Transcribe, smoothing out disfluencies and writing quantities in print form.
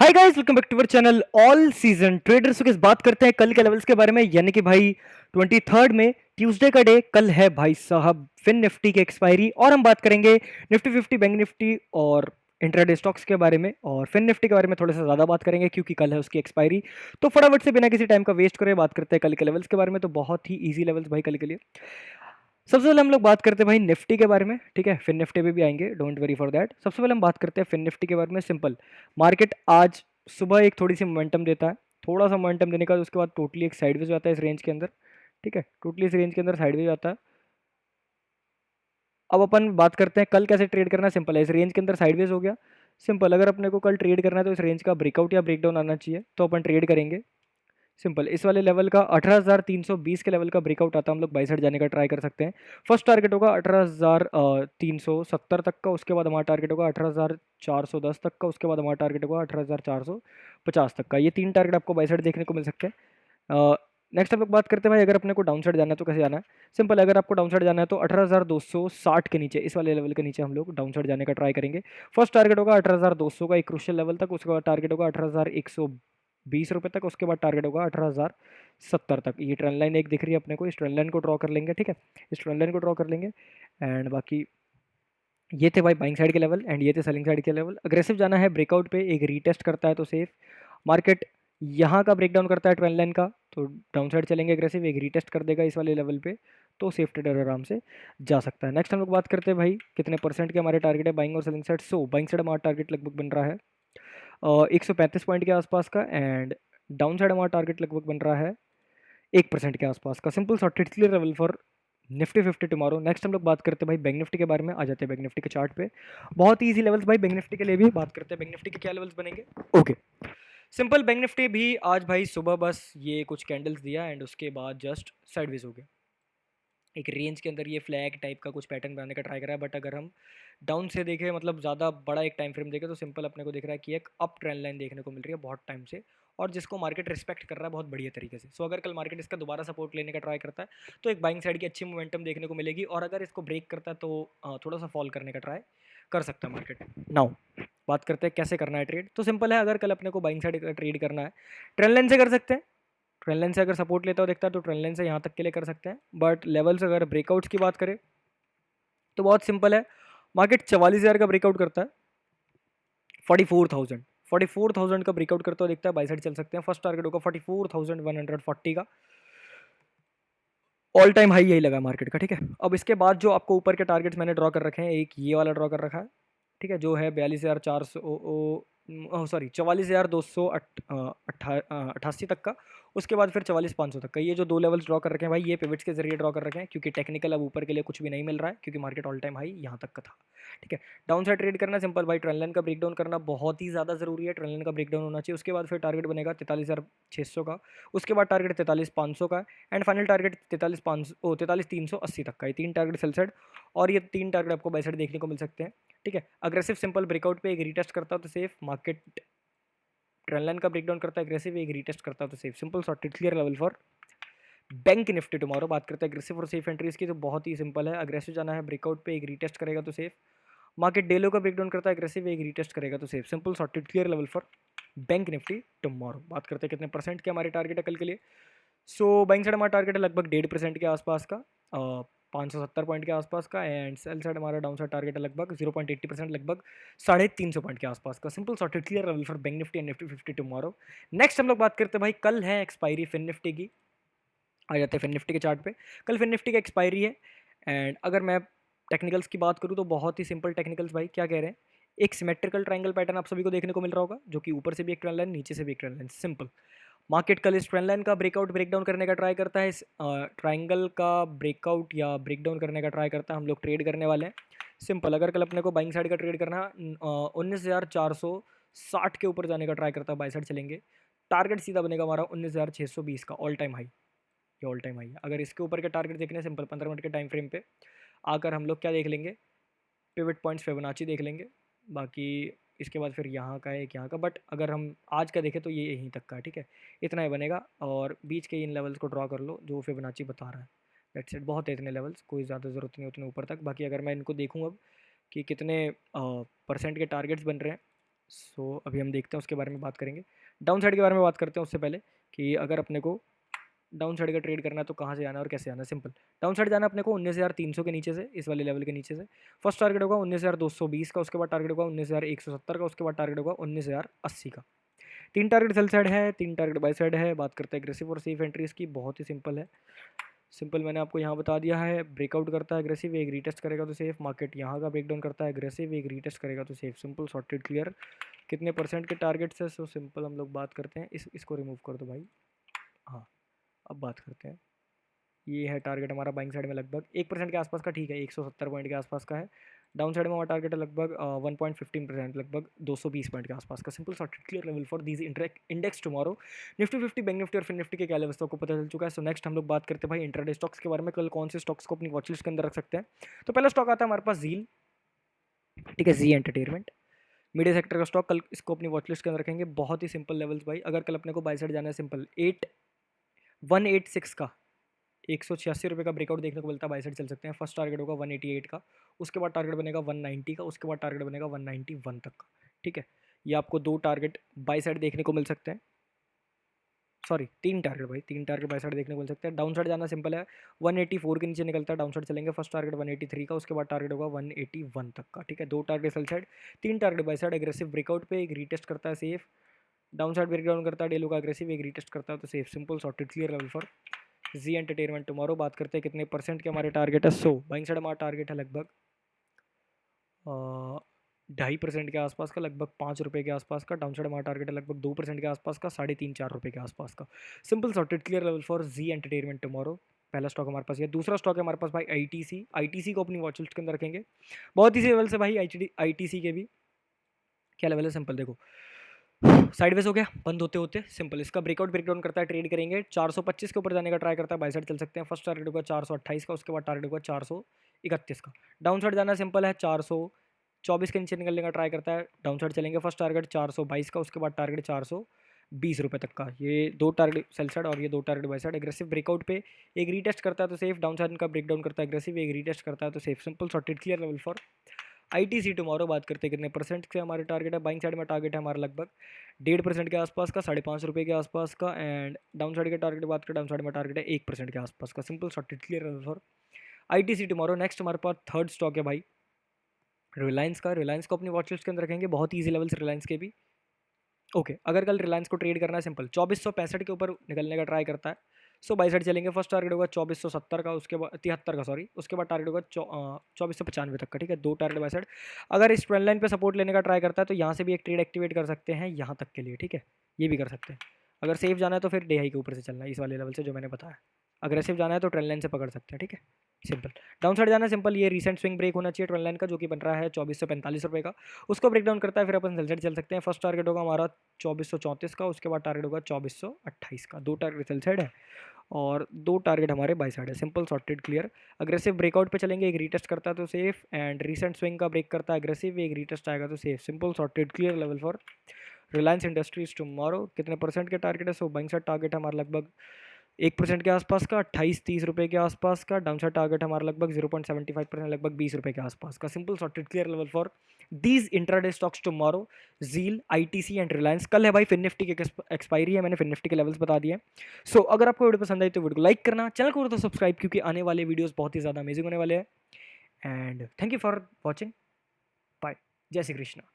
Hi guys, welcome back to our channel All Season Traders. के बात करते हैं कल के लेवल्स के बारे में, यानी कि भाई 23rd में ट्यूसडे का डे कल है भाई साहब, फिन निफ्टी की एक्सपायरी। और हम बात करेंगे निफ्टी 50, बैंक निफ्टी और इंट्राडे स्टॉक्स के बारे में। और फिन निफ्टी के बारे में थोड़ा सा ज़्यादा बात करेंगे क्योंकि कल है उसकी एक्सपायरी। तो फटाफट से बिना किसी टाइम का वेस्ट करे बात करते हैं कल के लेवल्स के बारे में। तो बहुत ही ईजी लेवल्स भाई कल के लिए। सबसे पहले हम लोग बात करते हैं भाई निफ्टी के बारे में, ठीक है। फिन निफ्टी पे भी आएंगे, डोंट वरी फॉर दैट। सबसे पहले हम बात करते हैं फिन निफ्टी के बारे में। सिंपल, मार्केट आज सुबह एक थोड़ी सी मोमेंटम देता है। थोड़ा सा मोमेंटम देने का उसके बाद टोटली एक साइडवेज आता है इस रेंज के अंदर, ठीक है। टोटली इस रेंज के अंदर साइडवेज आता है। अब अपन बात करते हैं कल कैसे ट्रेड करना है। सिंपल है, इस रेंज के अंदर साइडवेज हो गया। सिंपल, अगर अपने को कल ट्रेड करना है तो इस रेंज का ब्रेकआउट या ब्रेकडाउन आना चाहिए, तो अपन ट्रेड करेंगे। सिंपल, इस वाले लेवल का 18,320 के लेवल का ब्रेकआउट आता है, हम लोग बाई साइड जाने का ट्राई कर सकते हैं। फर्स्ट टारगेट होगा 18,370 तक का, उसके बाद हमारा टारगेट होगा 18,410 तक का, उसके बाद हमारा टारगेट होगा 18,450 तक का। ये तीन टारगेट आपको बाई साइड देखने को मिल सकते हैं। नेक्स्ट हम लोग बात करते हैं भाई, अगर अपने को डाउन साइड जाना है तो कैसे जाना है। सिंपल, अगर आपको डाउन साइड जाना है तो 18,260 के नीचे, इस वाले लेवल के नीचे हम लोग डाउन साइड जाने का ट्राई करेंगे। फर्स्ट टारगेट होगा 18,200 का एक क्रूशियल लेवल तक, उसके बाद टारगेट होगा 18,120 रुपये तक, उसके बाद टारगेट होगा 18,070 तक। ये ट्रेंड लाइन एक दिख रही है अपने को, इस ट्रेंड लाइन को ड्रॉ कर लेंगे, ठीक है। इस ट्रेंड लाइन को ड्रॉ कर लेंगे। एंड बाकी ये थे भाई बाइंग साइड के लेवल एंड ये थे सेलिंग साइड के लेवल। अग्रेसिव जाना है ब्रेकआउट पे, एक रीटेस्ट करता है तो सेफ। मार्केट यहाँ का ब्रेकडाउन करता है ट्रेंड लाइन का, तो डाउन साइड चलेंगे अग्रेसिव, एक रीटेस्ट कर देगा इस वाले लेवल पे, तो सेफ ट्रेडर आराम से जा सकता है। नेक्स्ट हम लोग बात करते हैं भाई कितने परसेंट के हमारे टारगेट है बाइंग और सेलिंग साइड। सो बाइंग साइड हमारा टारगेट लगभग बन रहा है 135 पॉइंट के आसपास का, एंड डाउन साइड हमारा टारगेट लगभग बन रहा है 1% के आसपास का। Simple sorted clear level for Nifty 50 tomorrow. Next हम लोग बात करते हैं भाई बैंक निफ्टी के बारे में। आ जाते हैं बैंक निफ्टी के चार्ट पे। बहुत ही ईजी लेवल्स भाई बैंक निफ्टी के लिए भी। बात करते हैं बैंक निफ्टी के क्या लेवल्स बनेंगे। ओके, सिंपल, बैंक निफ्टी भी आज भाई सुबह बस ये कुछ कैंडल्स दिया एंड उसके बाद जस्ट साइडवेज हो गया। एक रेंज के अंदर ये फ्लैग टाइप का कुछ पैटर्न बनाने का ट्राई कर रहा है, बट अगर हम डाउन से देखें, मतलब ज़्यादा बड़ा एक टाइम फ्रेम देखें, तो सिंपल अपने को दिख रहा है कि एक अप ट्रेंड लाइन देखने को मिल रही है बहुत टाइम से, और जिसको मार्केट रिस्पेक्ट कर रहा है बहुत बढ़िया तरीके से। सो अगर कल मार्केट इसका दोबारा सपोर्ट लेने का ट्राई करता है तो एक बाइंग साइड की अच्छी मोमेंटम देखने को मिलेगी, और अगर इसको ब्रेक करता है तो थोड़ा सा फॉल करने का ट्राई कर सकता है मार्केट। नाउ बात करते हैं कैसे करना है ट्रेड। तो सिंपल है, अगर कल अपने को बाइंग साइड का ट्रेड करना है, ट्रेंड लाइन से कर सकते हैं। ट्रेंड लाइन से अगर सपोर्ट लेता हुआ दिखता है तो ट्रेंड लाइन से यहाँ तक के लिए कर सकते हैं। बट लेवल्स अगर ब्रेकआउट्स की बात करें तो बहुत सिंपल है, मार्केट 44,000 का ब्रेकआउट करता है, 44,000 का ब्रेकआउट करता हुआ दिखता है, बाई साइड चल सकते हैं। फर्स्ट टारगेट होगा 44,140 का, ऑल टाइम हाई यही लगा मार्केट का, ठीक है। अब इसके बाद जो आपको ऊपर के टारगेट्स मैंने ड्रॉ कर रखे हैं, एक ये वाला ड्रॉ कर रखा है, ठीक है, जो है 42,400, सॉरी 44,288 तक का। उसके बाद फिर 44,500 तक का। ये जो दो लेवल्स ड्रॉ कर रखे हैं भाई, ये पिवट्स के जरिए ड्रॉ कर रखे हैं, क्योंकि टेक्निकल अब ऊपर के लिए कुछ भी नहीं मिल रहा है, क्योंकि मार्केट ऑल टाइम हाई यहाँ तक का था, ठीक है। डाउन साइड ट्रेड करना सिंपल भाई, ट्रेंड लाइन का ब्रेकडाउन करना बहुत ही ज़्यादा ज़रूरी है। ट्रेंड लाइन का ब्रेकडाउन होना चाहिए, उसके बाद फिर टारगेट बनेगा 43,600 का, उसके बाद टारगेट 43,500 का, एंड फाइनल टारगेट 43,380 तक का। ये तीन टारगेट सेल साइड, और ये तीन टारगेट आपको बाई साइड देखने को मिल सकते हैं, ठीक है। अग्रेसिव सिंपल ब्रेकआउट पे एक रीटेस्ट करता हो तो सेफ, मार्केट ट्रेंड लाइन का ब्रेकडाउन करता है अग्रेसिव, एक रीटेस्ट करता हो तो safe. Simple sorted clear level for bank Nifty tomorrow. बात करते हैं अग्रेसिव और सेफ एंट्रीज की, तो बहुत ही सिंपल है, अग्रेसिव जाना है ब्रेकआउट पे, एक रीटेस्ट करेगा तो सेफ। मार्केट डेलो का ब्रेकडाउन करता है अग्रेसिव, एक रीटेस्ट करेगा तो safe. Simple sorted clear level for bank Nifty tomorrow. बात करते हैं कितने परसेंट के हमारे टारगेट है कल के लिए। सो बाइंग साइड हमारा टारगेट है लगभग 1.5% के आसपास का, 570 पॉइंट के आसपास का, एंड सेल साइड हमारा डाउन साइड टारगेट है लगभग 0.80%, लगभग 350 पॉइंट के आसपास का। Simple sorted clear level for bank Nifty and Nifty 50 tomorrow. Next हम लोग बात करते हैं भाई, कल है एक्सपायरी फिन निफ्टी की। आ जाते हैं फिन निफ्टी के चार्ट पे। कल फिन निफ्टी की एक्सपायरी है, एंड अगर मैं टेक्निकल्स की बात करूँ तो बहुत ही सिंपल टेक्निकल्स भाई क्या कह रहे हैं। एक सिमेट्रिकल ट्रायंगल पैटर्न आप सभी को देखने को मिल रहा होगा, जो कि ऊपर से भी एक ट्रेंड लाइन, नीचे से भी एक ट्रेंड लाइन। सिंपल, मार्केट कल इस ट्रेंड लाइन का ब्रेकआउट ब्रेकडाउन करने का ट्राई करता है, इस ट्रायंगल का ब्रेकआउट या ब्रेकडाउन करने का ट्राई करता है, हम लोग ट्रेड करने वाले हैं। सिंपल, अगर कल अपने को बाइंग साइड का ट्रेड करना 19,460 के ऊपर जाने का ट्राई करता है, बाई साइड चलेंगे। टारगेट सीधा बनेगा हमारा 19,620 का, ऑल टाइम हाई, ये ऑल टाइम हाई है। अगर इसके ऊपर के टारगेट देखने सिंपल 15 मिनट के टाइम फ्रेम पे आकर हम लोग क्या देख लेंगे, पिवट पॉइंट्स फिबोनाची देख लेंगे। बाकी इसके बाद फिर यहाँ का है, एक यहाँ का, बट अगर हम आज का देखें तो ये यहीं तक का है, ठीक है। इतना ही बनेगा, और बीच के इन लेवल्स को ड्रॉ कर लो जो फिबोनाची बता रहा है। दैट्स इट, बहुत है इतने लेवल्स, कोई ज़्यादा ज़रूरत नहीं उतने ऊपर तक। बाकी अगर मैं इनको देखूँ अब कि कितने परसेंट के टारगेट्स बन रहे हैं, सो अभी हम देखते हैं, उसके बारे में बात करेंगे। डाउन साइड के बारे में बात करते हैं उससे पहले कि अगर अपने को डाउन साइड का ट्रेड करना है तो कहाँ से आना है और कैसे आना है। सिंपल, डाउन साइड जाना अपने को 19,300 के नीचे से, इस वाले लेवल के नीचे से। फर्स्ट टारगेट होगा 19,220 का, उसके बाद टारगेट होगा 19,170 का, उसके बाद टारगेट होगा 19,080 का। 3 टारगेट सेल साइड है, 3 टारगेट बाय साइड है। बात करते हैं एग्रेसिव और सेफ एंट्रीज की, बहुत ही सिंपल है। सिंपल मैंने आपको यहाँ बता दिया है। ब्रेकआउट करता है एग्रेसिव, एक रीटेस्ट करेगा तो सेफ। मार्केट यहाँ का ब्रेकडाउन करता है एग्रेसिव, एक रीटेस्ट करेगा तो सेफ। Simple, sorted, clear. कितने परसेंट के टारगेट्स है? सो सिंपल हम लोग बात करते हैं, इसको रिमूव कर दो भाई। हाँ, अब बात करते हैं। ये है टारगेट हमारा बाइंग साइड में लगभग 1% के आसपास का, ठीक है, 170 पॉइंट के आसपास का है। डाउन साइड में हमारा टारगेट है लगभग 1.15%, लगभग 220 पॉइंट के आसपास का। Simple, sorted, clear level for these index tomorrow. Nifty 50, bank Nifty और फिन निफ्टी के क्या लेवल्स तो आपको पता चल चुका है। सो नेक्स्ट हम लोग बात करते हैं भाई इंट्राडे स्टॉक्स के बारे में। कल कौन से स्टॉक्स को अपनी वॉचलिस्ट के अंदर रख सकते हैं? तो पहला स्टॉक आता है हमारे पास जील, ठीक है, जी एंटरटेनमेंट, मीडिया सेक्टर का स्टॉक। कल इसको अपनी वॉचलिस्ट के अंदर रखेंगे। बहुत ही सिंपल लेवल्स भाई, अगर कल अपने को बाय साइड जाना है, सिंपल 186 का, 186 रुपये का ब्रेकआउट देखने को मिलता है, बाय साइड चल सकते हैं। फर्स्ट टारगेट होगा 188 का, उसके बाद टारगेट बनेगा 190 का, उसके बाद टारगेट बनेगा 191 तक का, ठीक है। ये आपको 2 टारगेट बाय साइड देखने को मिल सकते हैं, सॉरी 3 टारगेट भाई, 3 टारगेट बाय साइड देखने को मिल सकते हैं। डाउन साइड जाना सिंपल है, 184 के नीचे निकलता है, डाउन साइड चलेंगे। फर्स्ट टारगेट 183 का, उसके बाद टारगेट होगा 181 तक का, ठीक है। 2 target sell side, 3 target by side. Aggressive breakout पे एक रीटेस्ट करता है सेफ, डाउन साइड ब्रेकडाउन करता है डेलो का एग्रेसिव, एक रीटेस्ट करता है तो safe. Simple, sorted, clear level for Zee Entertainment tomorrow. बात करते हैं कितने परसेंट के हमारे टारगेट है। सो बाइंग साइड हमारा टारगेट है लगभग 2.5% के आसपास का, लगभग 5 रुपये के आसपास का। डाउन साइड हमारा टारगेट है लगभग 2% के आसपास का, 3.5-4 रुपये के आसपास का। Simple, sorted, clear level for Zee Entertainment tomorrow. पहला स्टॉक हमारे पास ये। दूसरा स्टॉक है हमारे पास भाई आईटीसी। आईटीसी को अपनी वॉच लिस्ट के अंदर रखेंगे। बहुत ही लेवल से भाई आईटीसी के भी क्या लेवल है, सिंपल देखो, साइडवेज हो गया बंद होते होते। सिंपल, इसका ब्रेकआउट ब्रेकडाउन करता है, ट्रेड करेंगे। 425 के ऊपर जाने का ट्राई करता है, बाय साइड चल सकते हैं। फर्स्ट टारगेट होगा 428 का, उसके बाद टारगेट होगा 431 का। डाउन साइड जाना सिंपल है, 424 के नीचे निकलने का ट्राई करता है, डाउन साइड चलेंगे। फर्स्ट टारगेट 422 का, उसके बाद टारगेट 420 रुपये तक का। ये 2 टारगेट सेल साइड और ये 2 target by side. Aggressive breakout पे एक रीटेस्ट करता है तो सेफ, डाउन साइड का ब्रेकडाउन करता है एग्रेसिव, एक रीटेस्ट करता है तो safe. Simple, sorted, clear level for ITC tomorrow. बात करते हैं कितने परसेंट से हमारे टारगेट है। बाइंग साइड में टारगेट है हमारा लगभग 1.5% के आसपास का, 5.5 रुपये के आसपास का। एंड डाउन साइड के टारगेट की बात करें, डाउन साइड में टारगेट है 1% के आसपास का। Simple, sorted, clear for ITC tomorrow. Next हमारे पास थर्ड स्टॉक है भाई रिलायंस का। रिलायंस को अपनी वॉच लिस्ट के अंदर रखेंगे। बहुत ईजी लेवल्स रिलायंस के भी, ओके। अगर कल रिलायंस को ट्रेड करना है, सिंपल 2465 के ऊपर निकलने का ट्राई करता है, सो बाई साइड चलेंगे। फर्स्ट टारगेट होगा 2470 का, उसके बाद 73 का, सॉरी, उसके बाद टारगेट होगा 2495 तक का, ठीक है। 2 टारगेट बाई साइड। अगर इस ट्रेंड लाइन पे सपोर्ट लेने का ट्राई करता है तो यहाँ से भी एक ट्रेड एक्टिवेट कर सकते हैं यहाँ तक के लिए, ठीक है, ये भी कर सकते हैं। अगर सेफ जाना है तो फिर डे हाई के ऊपर से चलना है, इस वाले लेवल से जो मैंने बताया। अग्रेसिव जाना है तो ट्रेंड लाइन से पकड़ सकते हैं, ठीक है, सिंपल। डाउन साइड जाना है सिंपल, ये रिसेंट स्विंग ब्रेक होना चाहिए ट्रेंड लाइन का, जो कि बन रहा है 2445 रुपये का, उसको ब्रेक डाउन करता है, फिर अपन सेल साइड चल सकते हैं। फर्स्ट टारगेट होगा हमारा 2434 का, उसके बाद टारगेट होगा 2428 का। 2 टारगेट सेल साइड है और 2 टारगेट हमारे बाय साइड है। Simple, sorted, clear. Aggressive breakout पे चलेंगे, एक रीटेस्ट करता है तो सेफ, एंड रिसेंट स्विंग का ब्रेक करता है अग्रेसिव, एक रीटेस्ट आएगा तो safe. Simple, sorted, clear level for Reliance industries tomorrow. कितने परसेंट के टारगेट है? सो बाइंग साइड टारगेट हमारा लगभग 1% के आसपास का, 28-30 रुपये के आसपास का। डाउन साइड टारगेट हमारा लगभग 0.75%, लगभग 20 रुपये के आसपास का। Simple, sorted, clear level for these intraday stocks tomorrow, Zeel, ITC and Reliance. कल है भाई फिन निफ्टी की एक्सपायरी है, मैंने फिन निफ्टी के लेवल्स बता दिए। सो अगर आपको वीडियो पसंद आई तो वीडियो को लाइक करना, चैनल को तो सब्सक्राइब, क्योंकि आने वाले वीडियोस बहुत ही ज़्यादा अमेजिंग होने वाले हैं। And thank you for watching, bye, जय श्री कृष्णा।